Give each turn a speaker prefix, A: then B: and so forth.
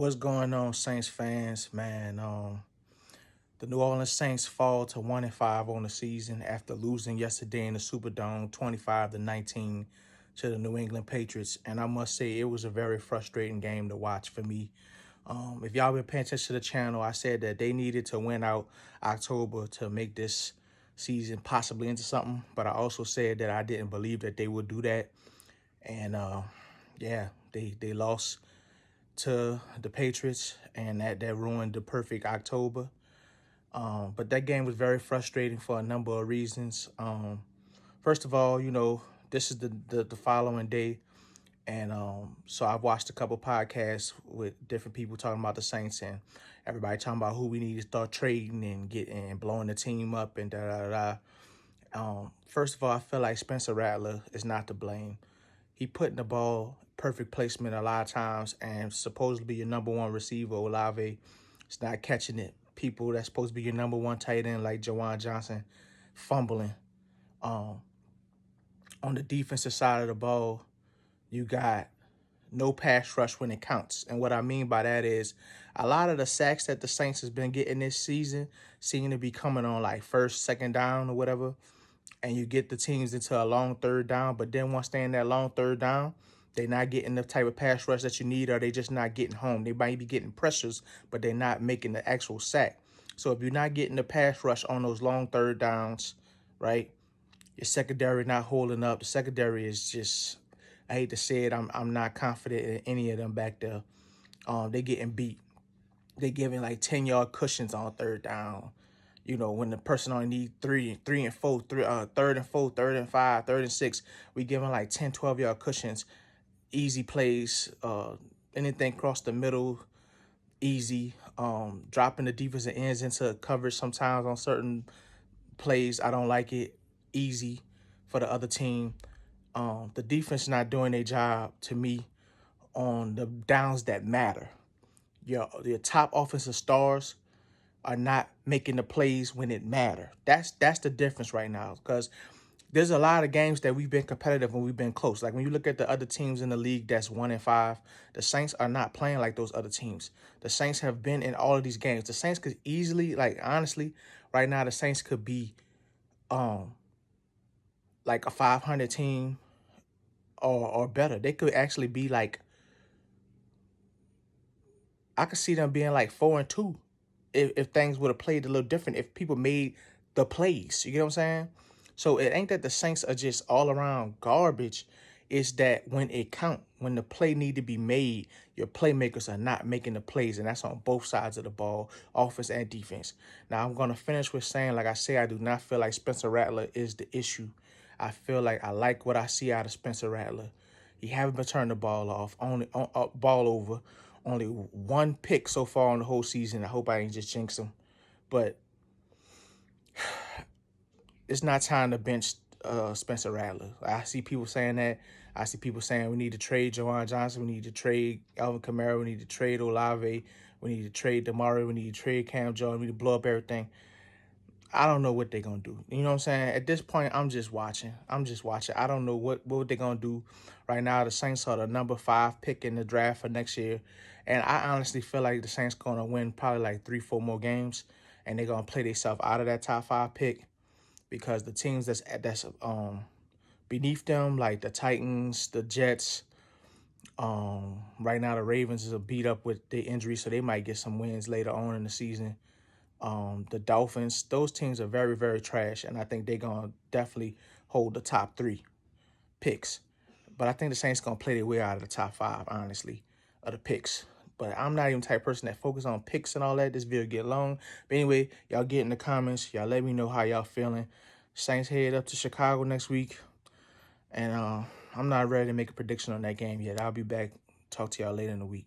A: What's going on, Saints fans? Man, the New Orleans Saints fall to 1-5 on the season after losing yesterday in the Superdome 25-19 to the New England Patriots. And I must say it was a very frustrating game to watch for me. If y'all been paying attention to the channel, I said that they needed to win out October to make this season possibly into something. But I also said that I didn't believe that they would do that. And yeah, they lost to the Patriots, and that ruined the perfect October. But that game was very frustrating for a number of reasons. First of all, this is the following day, and so I've watched a couple podcasts with different people talking about the Saints, and everybody talking about who we need to start trading and blowing the team up and da da da. First of all, I feel like Spencer Rattler is not to blame. He putting the ball perfect placement a lot of times, and supposed to be your number one receiver, Olave, is not catching it. People that's supposed to be your number one tight end, like Jawan Johnson, fumbling. On the defensive side of the ball, you got no pass rush when it counts. And what I mean by that is a lot of the sacks that the Saints has been getting this season seem to be coming on like first, second down or whatever. And you get the teams into a long third down, but then once they're in that long third down, they're not getting the type of pass rush that you need, or they just not getting home. They might be getting pressures, but they're not making the actual sack. So if you're not getting the pass rush on those long third downs, right, your secondary not holding up. The secondary is just, I hate to say it, I'm not confident in any of them back there. They getting beat. They giving like 10-yard cushions on third down. When the person only need third and four, third and five, third and six, we giving like 10, 12-yard cushions, easy plays, anything across the middle, easy. Dropping the defensive ends into coverage sometimes on certain plays, I don't like it, easy for the other team. The defense not doing their job to me on the downs that matter. Your top offensive stars are not making the plays when it matter. That's the difference right now, because there's a lot of games that we've been competitive and we've been close. Like when you look at the other teams in the league that's 1-5, the Saints are not playing like those other teams. The Saints have been in all of these games. The Saints could easily, like honestly, right now the Saints could be like a 500 team or better. They could actually be like, I could see them being like 4-2 if things would have played a little different, if people made the plays. You get what I'm saying? So it ain't that the Saints are just all around garbage. It's that when it count, when the play need to be made, your playmakers are not making the plays, and that's on both sides of the ball, offense and defense. Now, I'm going to finish with saying, like I say, I do not feel like Spencer Rattler is the issue. I feel like I like what I see out of Spencer Rattler. He haven't been turning the ball off, ball over. Only one pick so far on the whole season. I hope I ain't just jinx him. But it's not time to bench Spencer Rattler. I see people saying that. I see people saying we need to trade Jawan Johnson. We need to trade Alvin Kamara. We need to trade Olave. We need to trade Damari. We need to trade Cam Jordan. We need to blow up everything. I don't know what they're going to do. You know what I'm saying? At this point, I'm just watching. I don't know what they're going to do. Right now, the Saints are the number 5 pick in the draft for next year. And I honestly feel like the Saints going to win probably like 3-4 more games. And they're going to play themselves out of that top 5 pick, because the teams that's beneath them, like the Titans, the Jets, right now the Ravens are beat up with their injuries, so they might get some wins later on in the season. The Dolphins, those teams are very, very trash, and I think they're going to definitely hold the top 3 picks. But I think the Saints going to play their way out of the top 5, honestly, of the picks. But I'm not even the type of person that focus on picks and all that. This video get long. But anyway, y'all get in the comments. Y'all let me know how y'all feeling. Saints head up to Chicago next week. And I'm not ready to make a prediction on that game yet. I'll be back. Talk to y'all later in the week.